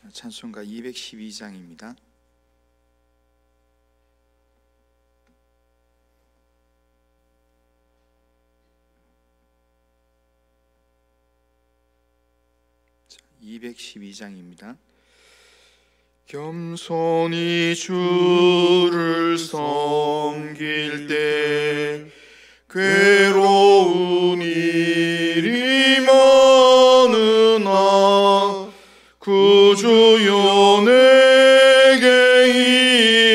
찬송가 212장입니다. 자, 212장입니다. 겸손히 주를 섬길 때 괴로운 일이 많으나 구주여 내게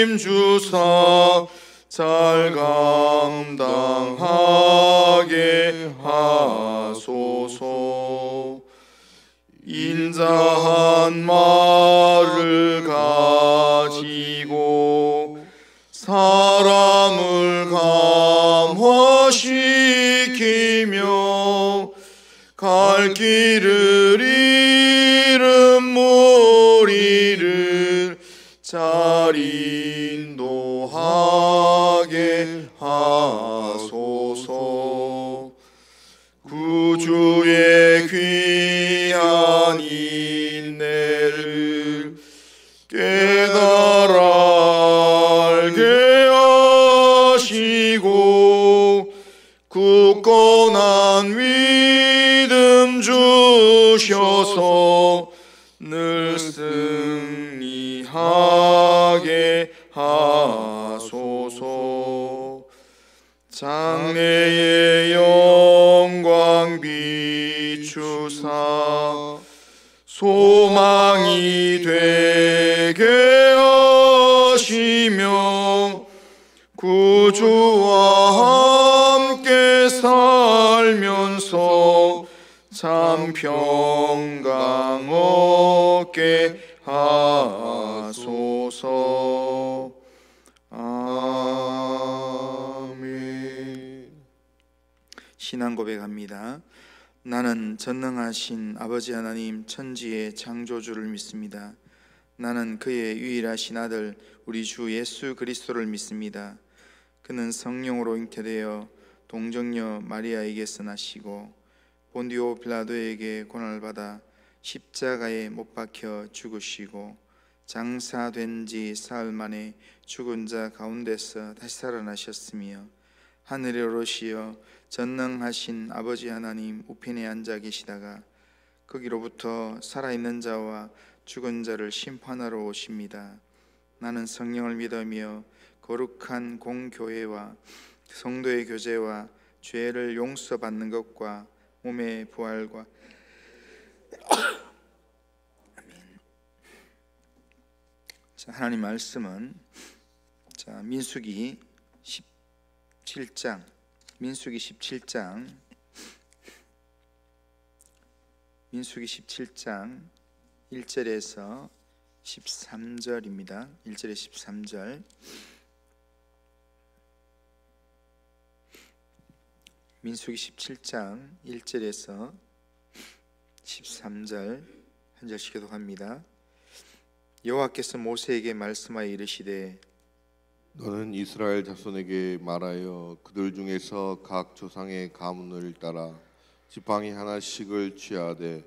힘주사 잘 감당하게 하소서. 인자한 말을 가지고 사람을 감화시키며 갈 길을 잃은 무리를 잘 인도하게 하소서. 구주의 귀한 인내를 깨달아 알게 하시고 굳건한 믿음 주셔서 늘 승리하게 하소서. 장래의 영광 비추사 소망이 되게 하시며 구주와 함께 살면서 참 평강 얻게 하소서. 아멘. 신앙 고백합니다. 나는 전능하신 아버지 하나님 천지의 창조주를 믿습니다. 나는 그의 유일하신 아들 우리 주 예수 그리스도를 믿습니다. 그는 성령으로 잉태되어 동정녀 마리아에게서 나시고 본디오 빌라도에게 고난을 받아 십자가에 못 박혀 죽으시고 장사된 지 사흘 만에 죽은 자 가운데서 다시 살아나셨으며 하늘에 오르시어 전능하신 아버지 하나님 우편에 앉아 계시다가 거기로부터 살아있는 자와 죽은 자를 심판하러 오십니다. 나는 성령을 믿으며 거룩한 공교회와 성도의 교제와 죄를 용서받는 것과 몸의 부활과 자, 하나님 말씀은 민수기 17장 민수기 17장 1절에서 13절입니다. 1절에 13절. 민수기 17장 1절에서 13절 한 절씩 교독합니다. 여호와께서 모세에게 말씀하여 이르시되 너는 이스라엘 자손에게 말하여 그들 중에서 각 조상의 가문을 따라 지팡이 하나씩을 취하되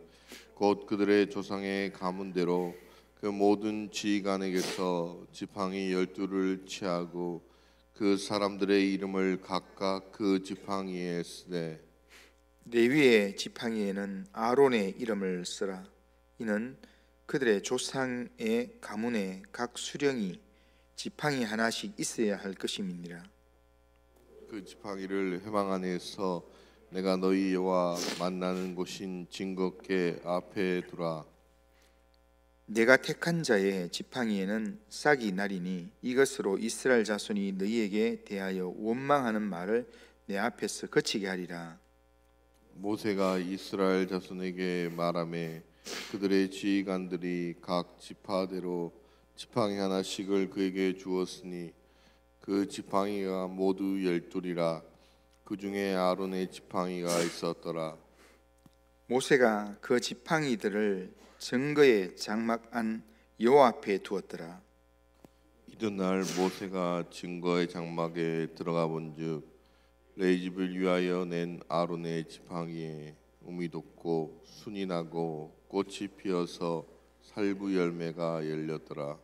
곧 그들의 조상의 가문대로 그 모든 지휘관에게서 지팡이 12를 취하고 그 사람들의 이름을 각각 그 지팡이에 쓰되 레위의 지팡이에는 아론의 이름을 쓰라. 이는 그들의 조상의 가문에 각 수령이 지팡이 하나씩 있어야 할 것임이니라. 그 지팡이를 회방 안에서 내가 너희와 만나는 곳인 증거궤 앞에 두라. 내가 택한 자의 지팡이에는 싹이 나리니 이것으로 이스라엘 자손이 너희에게 대하여 원망하는 말을 내 앞에서 그치게 하리라. 모세가 이스라엘 자손에게 말하매 그들의 지휘관들이 각 지파대로 지팡이 하나씩을 그에게 주었으니 그 지팡이가 모두 12이라. 그 중에 아론의 지팡이가 있었더라. 모세가 그 지팡이들을 증거의 장막 안 여호와 앞에 두었더라. 이튿날 모세가 증거의 장막에 들어가 본즉 레위 집을 위하여 낸 아론의 지팡이에 움이 돋고 순이 나고 꽃이 피어서 살구 열매가 열렸더라.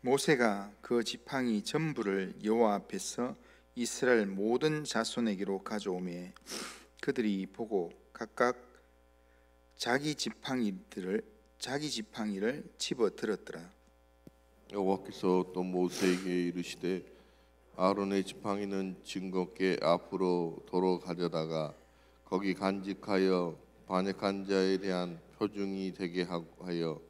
모세가 그 지팡이 전부를 여호와 앞에서 이스라엘 모든 자손에게로 가져오매 그들이 보고 각각 자기 지팡이를 집어 들었더라. 여호와께서 또 모세에게 이르시되 아론의 지팡이는 증거께 앞으로 도로 가져다가 거기 간직하여 반역한 자에 대한 표징이 되게 하여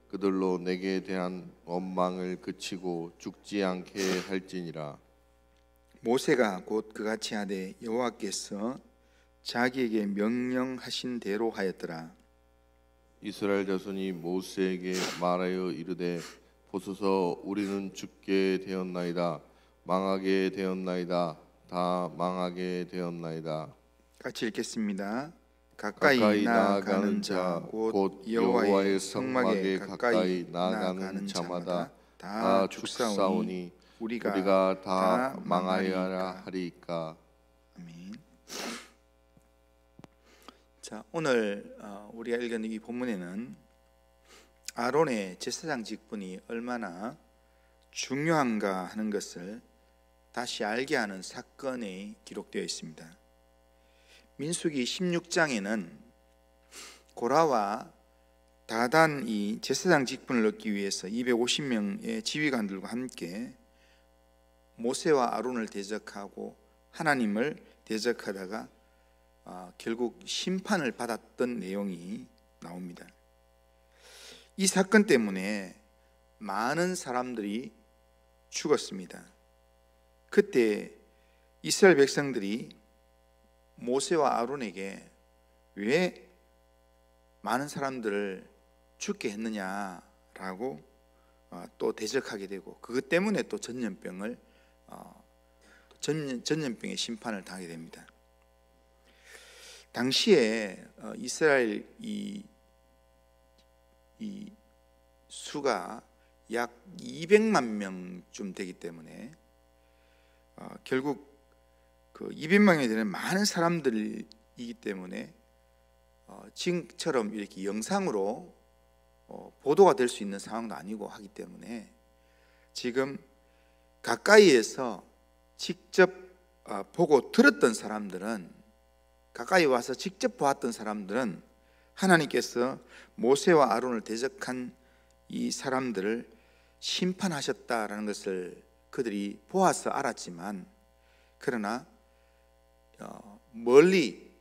그들로 내게 대한 원망을 그치고 죽지 않게 할지니라. 모세가 곧 그같이 하되 여호와께서 자기에게 명령하신 대로 하였더라. 이스라엘 자손이 모세에게 말하여 이르되 보소서 우리는 죽게 되었나이다. 망하게 되었나이다. 다 망하게 되었나이다. 같이 읽겠습니다. 가까이 나아가는 자 곧 여호와의 성막에 가까이 나아가는 자마다 다 죽사오니 우리가 다 망하여야 하리이까. 아멘. 자, 오늘 우리가 읽은 이 본문에는 아론의 제사장 직분이 얼마나 중요한가 하는 것을 다시 알게 하는 사건이 기록되어 있습니다. 민수기 16장에는 고라와 다단이 제사장 직분을 얻기 위해서 250명의 지휘관들과 함께 모세와 아론을 대적하고 하나님을 대적하다가 결국 심판을 받았던 내용이 나옵니다. 이 사건 때문에 많은 사람들이 죽었습니다. 그때 이스라엘 백성들이 모세와 아론에게 왜 많은 사람들을 죽게 했느냐라고 또 대적하게 되고 그것 때문에 또 전염병의 심판을 당하게 됩니다. 당시에 이스라엘 이 수가 약 200만 명쯤 되기 때문에 결국 그 200만이 되는 많은 사람들이기 때문에 지금처럼 이렇게 영상으로 보도가 될 수 있는 상황도 아니고 하기 때문에 지금 가까이에서 직접 보고 들었던 사람들은, 가까이 와서 직접 보았던 사람들은 하나님께서 모세와 아론을 대적한 이 사람들을 심판하셨다라는 것을 그들이 보아서 알았지만, 그러나 멀리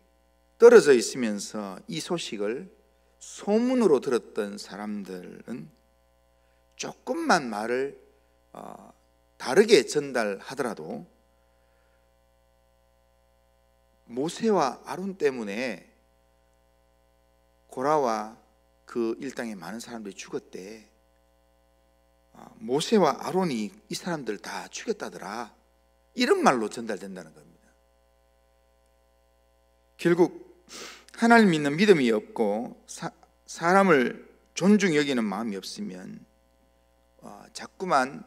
떨어져 있으면서 이 소식을 소문으로 들었던 사람들은 조금만 말을 다르게 전달하더라도 모세와 아론 때문에 고라와 그 일당의 많은 사람들이 죽었대. 모세와 아론이 이 사람들 다 죽였다더라. 이런 말로 전달된다는 겁니다. 결국 하나님 믿는 믿음이 없고 사람을 존중히 여기는 마음이 없으면 자꾸만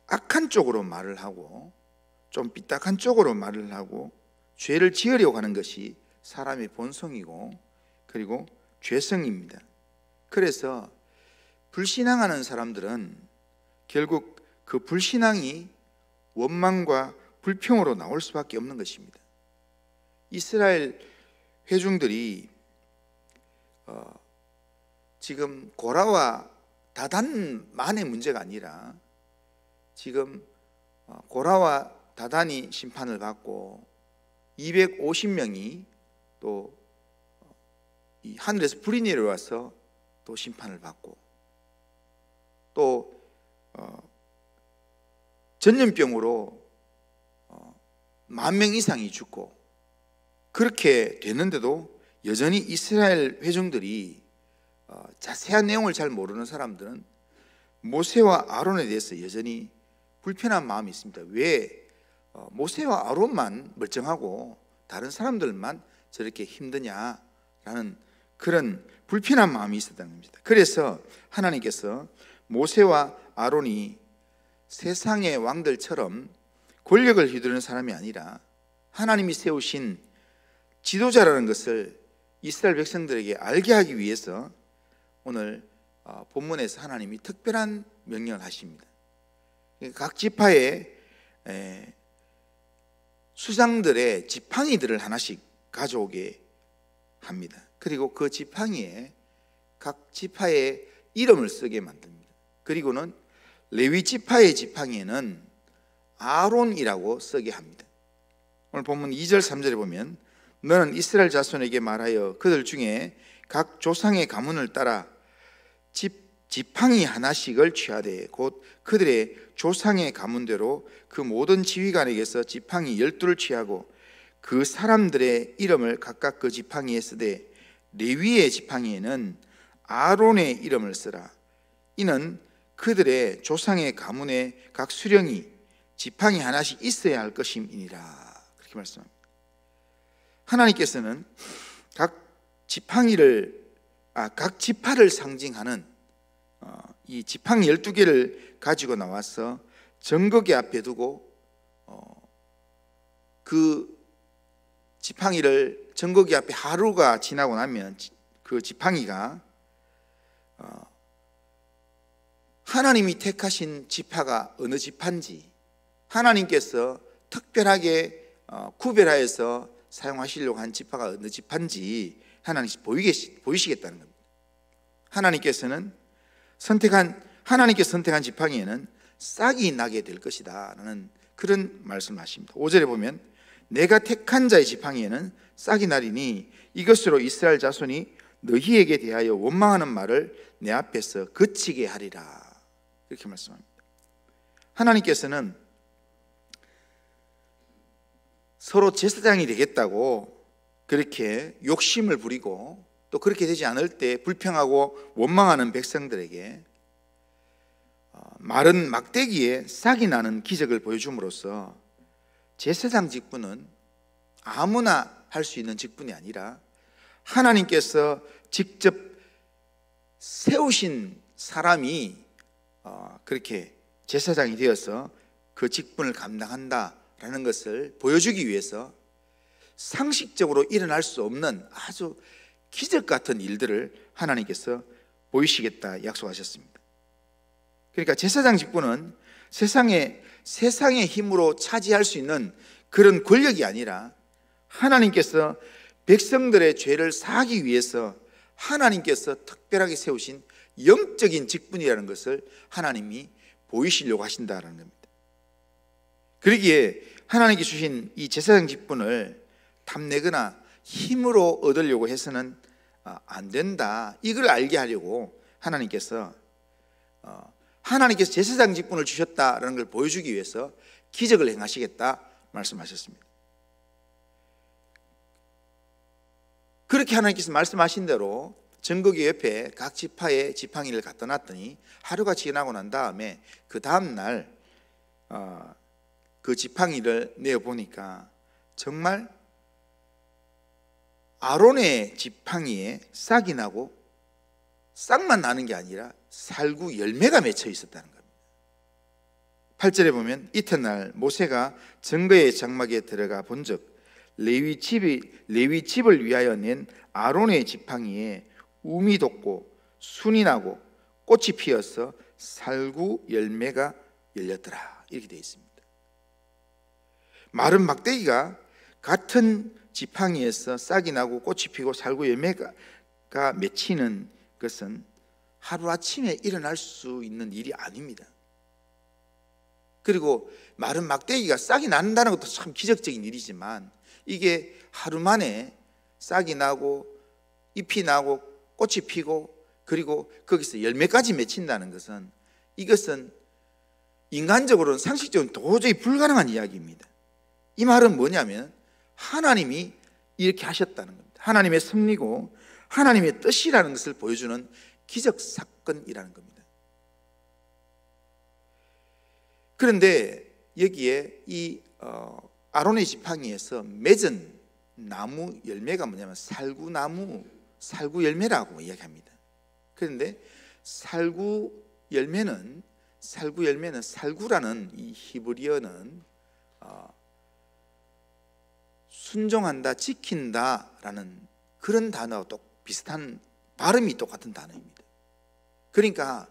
악한 쪽으로 말을 하고 좀 삐딱한 쪽으로 말을 하고 죄를 지으려고 하는 것이 사람의 본성이고 그리고 죄성입니다. 그래서 불신앙하는 사람들은 결국 그 불신앙이 원망과 불평으로 나올 수밖에 없는 것입니다. 이스라엘 회중들이 지금 고라와 다단만의 문제가 아니라 지금 고라와 다단이 심판을 받고 250명이 또 이 하늘에서 불이 내려와서 또 심판을 받고 또 전염병으로 10,000명 이상이 죽고 그렇게 됐는데도 여전히 이스라엘 회중들이 자세한 내용을 잘 모르는 사람들은 모세와 아론에 대해서 여전히 불편한 마음이 있습니다. 왜 모세와 아론만 멀쩡하고 다른 사람들만 저렇게 힘드냐라는 그런 불편한 마음이 있었다는 겁니다. 그래서 하나님께서 모세와 아론이 세상의 왕들처럼 권력을 휘두르는 사람이 아니라 하나님이 세우신 지도자라는 것을 이스라엘 백성들에게 알게 하기 위해서 오늘 본문에서 하나님이 특별한 명령을 하십니다. 각 지파의 수장들의 지팡이들을 하나씩 가져오게 합니다. 그리고 그 지팡이에 각 지파의 이름을 쓰게 만듭니다. 그리고는 레위 지파의 지팡이에는 아론이라고 쓰게 합니다. 오늘 본문 2절 3절에 보면 너는 이스라엘 자손에게 말하여 그들 중에 각 조상의 가문을 따라 지팡이 하나씩을 취하되 곧 그들의 조상의 가문대로 그 모든 지휘관에게서 지팡이 12를 취하고 그 사람들의 이름을 각각 그 지팡이에 쓰되 레위의 지팡이에는 아론의 이름을 쓰라. 이는 그들의 조상의 가문에 각 수령이 지팡이 하나씩 있어야 할 것임이니라. 그렇게 말씀합니다. 하나님께서는 각 지파를 상징하는 이 지팡이 12개를 가지고 나와서 정거기 앞에 두고 그 지팡이를 정거기 앞에 하루가 지나고 나면 그 지팡이가 하나님이 택하신 지파가 어느 지파인지 하나님께서 특별하게 구별하여서 사용하시려고 한 지파가 어느 지파인지 하나님께서 보이시겠다는 겁니다. 하나님께서 선택한 지팡이에는 싹이 나게 될 것이다 라는 그런 말씀하십니다. 5절에 보면 내가 택한 자의 지팡이에는 싹이 나리니 이것으로 이스라엘 자손이 너희에게 대하여 원망하는 말을 내 앞에서 그치게 하리라. 이렇게 말씀합니다. 하나님께서는 서로 제사장이 되겠다고 그렇게 욕심을 부리고 또 그렇게 되지 않을 때 불평하고 원망하는 백성들에게 마른 막대기에 싹이 나는 기적을 보여줌으로써 제사장 직분은 아무나 할 수 있는 직분이 아니라 하나님께서 직접 세우신 사람이 그렇게 제사장이 되어서 그 직분을 감당한다라는 것을 보여주기 위해서 상식적으로 일어날 수 없는 아주 기적 같은 일들을 하나님께서 보이시겠다 약속하셨습니다. 그러니까 제사장 직분은 세상의 힘으로 차지할 수 있는 그런 권력이 아니라 하나님께서 백성들의 죄를 사하기 위해서 하나님께서 특별하게 세우신 영적인 직분이라는 것을 하나님이 보이시려고 하신다는 겁니다. 그러기에 하나님께 주신 이 제사장 직분을 탐내거나 힘으로 얻으려고 해서는 안 된다, 이걸 알게 하려고 하나님께서 제사장 직분을 주셨다라는 걸 보여주기 위해서 기적을 행하시겠다 말씀하셨습니다. 그렇게 하나님께서 말씀하신 대로 정거기 옆에 각 지파의 지팡이를 갖다 놨더니 하루가 지나고 난 다음에 그 다음날 그 지팡이를 내어보니까 정말 아론의 지팡이에 싹이 나고 싹만 나는 게 아니라 살구 열매가 맺혀 있었다는 겁니다. 8절에 보면 이튿날 모세가 정거의 장막에 들어가 본즉 레위 집을 위하여 낸 아론의 지팡이에 움이 돋고 순이 나고 꽃이 피어서 살구 열매가 열렸더라. 이렇게 되어 있습니다. 마른 막대기가 같은 지팡이에서 싹이 나고 꽃이 피고 살구 열매가 맺히는 것은 하루아침에 일어날 수 있는 일이 아닙니다. 그리고 마른 막대기가 싹이 난다는 것도 참 기적적인 일이지만 이게 하루 만에 싹이 나고 잎이 나고 꽃이 피고 그리고 거기서 열매까지 맺힌다는 것은 이것은 인간적으로는 상식적으로는 도저히 불가능한 이야기입니다. 이 말은 뭐냐면 하나님이 이렇게 하셨다는 겁니다. 하나님의 섭리고 하나님의 뜻이라는 것을 보여주는 기적 사건이라는 겁니다. 그런데 여기에 이 아론의 지팡이에서 맺은 나무 열매가 뭐냐면 살구나무, 살구 열매라고 이야기합니다. 그런데 살구 열매는 살구라는 이 히브리어는 순종한다, 지킨다라는 그런 단어와 또 비슷한 발음이 똑같은 단어입니다. 그러니까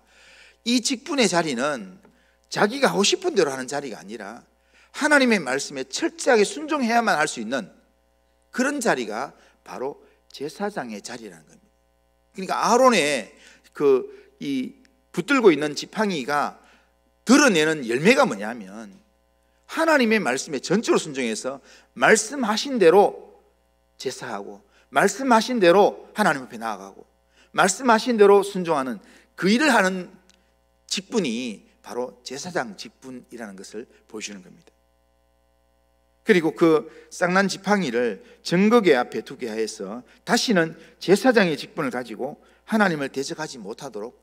이 직분의 자리는 자기가 하고 싶은 대로 하는 자리가 아니라 하나님의 말씀에 철저하게 순종해야만 할 수 있는 그런 자리가 바로 제사장의 자리라는 겁니다. 그러니까 아론의 이 붙들고 있는 지팡이가 드러내는 열매가 뭐냐면 하나님의 말씀에 전적으로 순종해서 말씀하신 대로 제사하고 말씀하신 대로 하나님 앞에 나아가고 말씀하신 대로 순종하는 그 일을 하는 직분이 바로 제사장 직분이라는 것을 보여주는 겁니다. 그리고 그 쌍난 지팡이를 증거궤 앞에 두게 하여서 다시는 제사장의 직분을 가지고 하나님을 대적하지 못하도록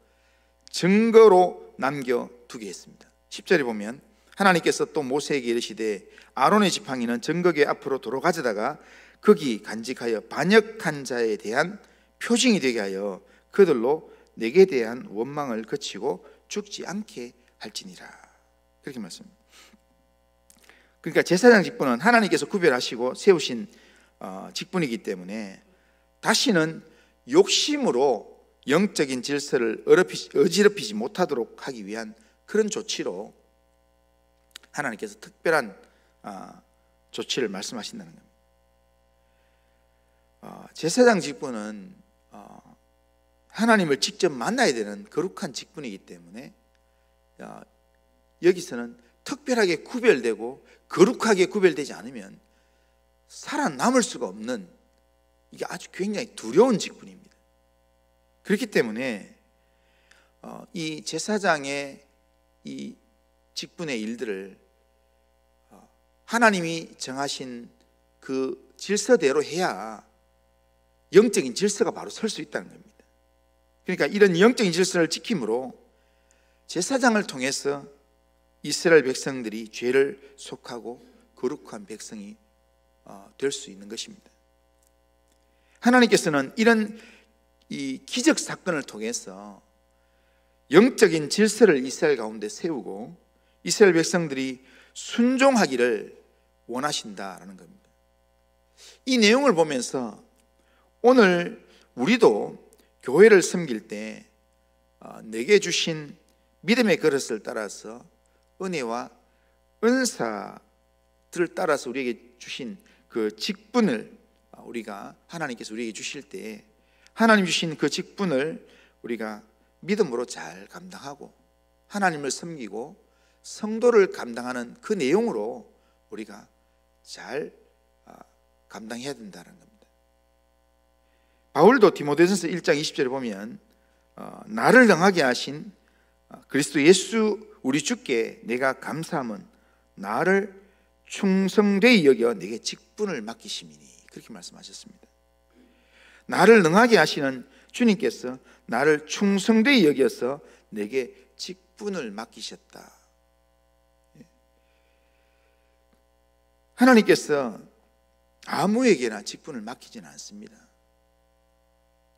증거로 남겨두게 했습니다. 10절에 보면 하나님께서 또 모세에게 이르시되 아론의 지팡이는 증거궤 앞으로 도로 가져다가 거기 간직하여 반역한 자에 대한 표징이 되게 하여 그들로 내게 대한 원망을 그치고 죽지 않게 할지니라. 그렇게 말씀합니다. 그러니까 제사장 직분은 하나님께서 구별하시고 세우신 직분이기 때문에 다시는 욕심으로 영적인 질서를 어지럽히지 못하도록 하기 위한 그런 조치로 하나님께서 특별한 조치를 말씀하신다는 겁니다. 제사장 직분은 하나님을 직접 만나야 되는 거룩한 직분이기 때문에 여기서는 특별하게 구별되고 거룩하게 구별되지 않으면 살아남을 수가 없는, 이게 아주 굉장히 두려운 직분입니다. 그렇기 때문에 이 제사장의 이 직분의 일들을 하나님이 정하신 그 질서대로 해야 영적인 질서가 바로 설 수 있다는 겁니다. 그러니까 이런 영적인 질서를 지킴으로 제사장을 통해서 이스라엘 백성들이 죄를 속하고 거룩한 백성이 될 수 있는 것입니다. 하나님께서는 이런 이 기적 사건을 통해서 영적인 질서를 이스라엘 가운데 세우고 이스라엘 백성들이 순종하기를 원하신다라는 겁니다. 이 내용을 보면서 오늘 우리도 교회를 섬길 때 내게 주신 믿음의 그릇을 따라서 은혜와 은사들을 따라서 우리에게 주신 그 직분을 우리가 하나님께서 우리에게 주실 때 하나님 주신 그 직분을 우리가 믿음으로 잘 감당하고 하나님을 섬기고 성도를 감당하는 그 내용으로 우리가 잘 감당해야 된다는 겁니다. 바울도 디모데전서 1장 20절에 보면 나를 능하게 하신 그리스도 예수 우리 주께 내가 감사함은 나를 충성되이 여겨 내게 직분을 맡기심이니, 그렇게 말씀하셨습니다. 나를 능하게 하시는 주님께서 나를 충성되이 여겨서 내게 직분을 맡기셨다. 하나님께서 아무에게나 직분을 맡기지는 않습니다.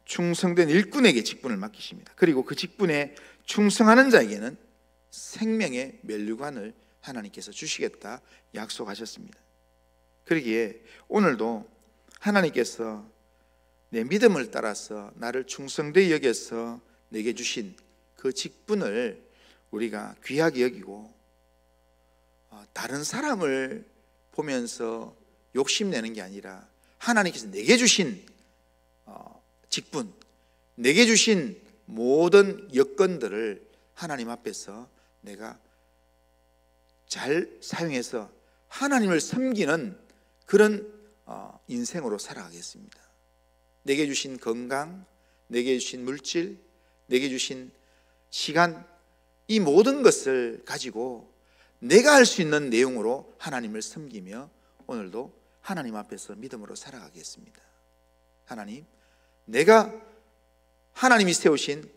충성된 일꾼에게 직분을 맡기십니다. 그리고 그 직분에 충성하는 자에게는 생명의 면류관을 하나님께서 주시겠다 약속하셨습니다. 그러기에 오늘도 하나님께서 내 믿음을 따라서 나를 충성되이 여겨서 내게 주신 그 직분을 우리가 귀하게 여기고 다른 사람을 보면서 욕심내는 게 아니라 하나님께서 내게 주신 직분, 내게 주신 모든 여건들을 하나님 앞에서 내가 잘 사용해서 하나님을 섬기는 그런 인생으로 살아가겠습니다. 내게 주신 건강, 내게 주신 물질, 내게 주신 시간, 이 모든 것을 가지고 내가 할 수 있는 내용으로 하나님을 섬기며 오늘도 하나님 앞에서 믿음으로 살아가겠습니다. 하나님, 내가 하나님이 세우신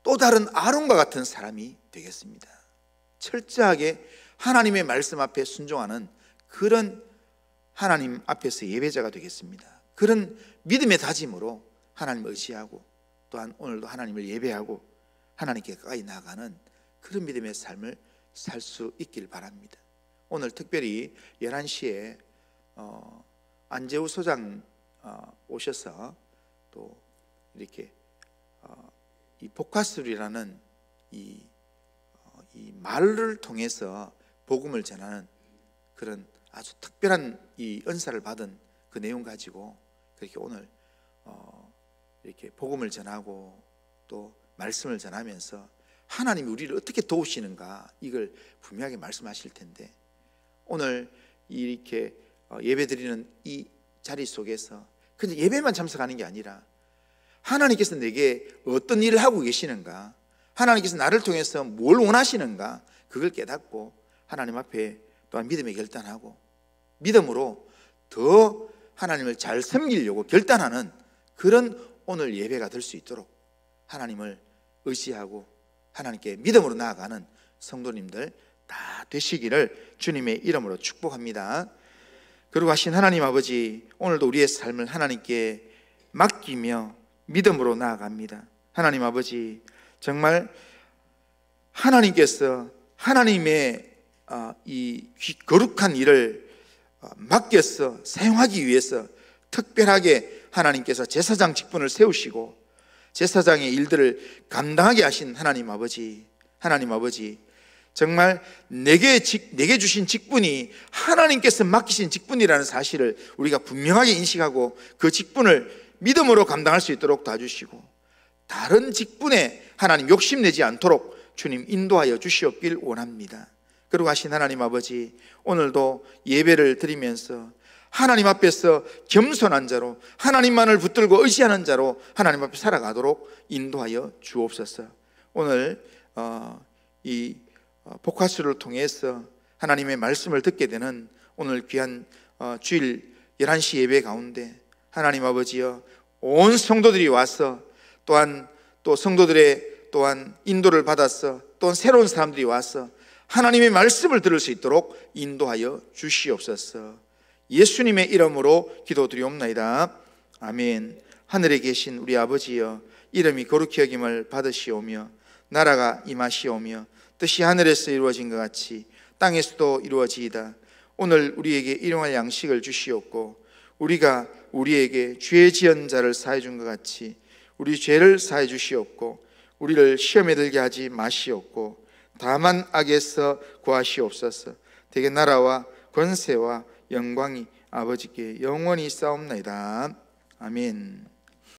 또 다른 아론과 같은 사람이 되겠습니다. 철저하게 하나님의 말씀 앞에 순종하는 그런 하나님 앞에서 예배자가 되겠습니다. 그런 믿음의 다짐으로 하나님을 의지하고 또한 오늘도 하나님을 예배하고 하나님께 가까이 나아가는 그런 믿음의 삶을 살 수 있길 바랍니다. 오늘 특별히 11시에 안재우 소장 오셔서 또 이렇게 이 복화술이라는 이 말을 통해서 복음을 전하는 그런 아주 특별한 이 은사를 받은 그 내용 가지고 그렇게 오늘 이렇게 복음을 전하고 또 말씀을 전하면서 하나님이 우리를 어떻게 도우시는가 이걸 분명하게 말씀하실 텐데, 오늘 이렇게 예배드리는 이 자리 속에서 그냥 예배만 참석하는 게 아니라 하나님께서 내게 어떤 일을 하고 계시는가, 하나님께서 나를 통해서 뭘 원하시는가, 그걸 깨닫고 하나님 앞에 또한 믿음에 결단하고 믿음으로 더 하나님을 잘 섬기려고 결단하는 그런 오늘 예배가 될 수 있도록 하나님을 의지하고 하나님께 믿음으로 나아가는 성도님들 다 되시기를 주님의 이름으로 축복합니다. 그리고 하신 하나님 아버지, 오늘도 우리의 삶을 하나님께 맡기며 믿음으로 나아갑니다. 하나님 아버지, 정말 하나님께서 하나님의 이 거룩한 일을 맡겨서 사용하기 위해서 특별하게 하나님께서 제사장 직분을 세우시고 제사장의 일들을 감당하게 하신 하나님 아버지, 하나님 아버지, 정말 내게 주신 직분이 하나님께서 맡기신 직분이라는 사실을 우리가 분명하게 인식하고 그 직분을 믿음으로 감당할 수 있도록 도와주시고 다른 직분에 하나님 욕심내지 않도록 주님 인도하여 주시옵길 원합니다. 그리고 하신 하나님 아버지, 오늘도 예배를 드리면서 하나님 앞에서 겸손한 자로 하나님만을 붙들고 의지하는 자로 하나님 앞에 살아가도록 인도하여 주옵소서. 오늘 이 복화술을 통해서 하나님의 말씀을 듣게 되는 오늘 귀한 주일 11시 예배 가운데 하나님 아버지여, 온 성도들이 와서 또한 또 성도들의 또한 인도를 받아서 또 새로운 사람들이 와서 하나님의 말씀을 들을 수 있도록 인도하여 주시옵소서. 예수님의 이름으로 기도드리옵나이다. 아멘. 하늘에 계신 우리 아버지여, 이름이 거룩히 여김을 받으시오며 나라가 임하시오며 뜻이 하늘에서 이루어진 것 같이 땅에서도 이루어지이다. 오늘 우리에게 일용할 양식을 주시옵고 우리가 우리에게 죄 지은 자를 사해 준 것 같이 우리 죄를 사해 주시옵고 우리를 시험에 들게 하지 마시옵고 다만 악에서 구하시옵소서. 대개 나라와 권세와 영광이 아버지께 영원히 싸움나이다. 아멘.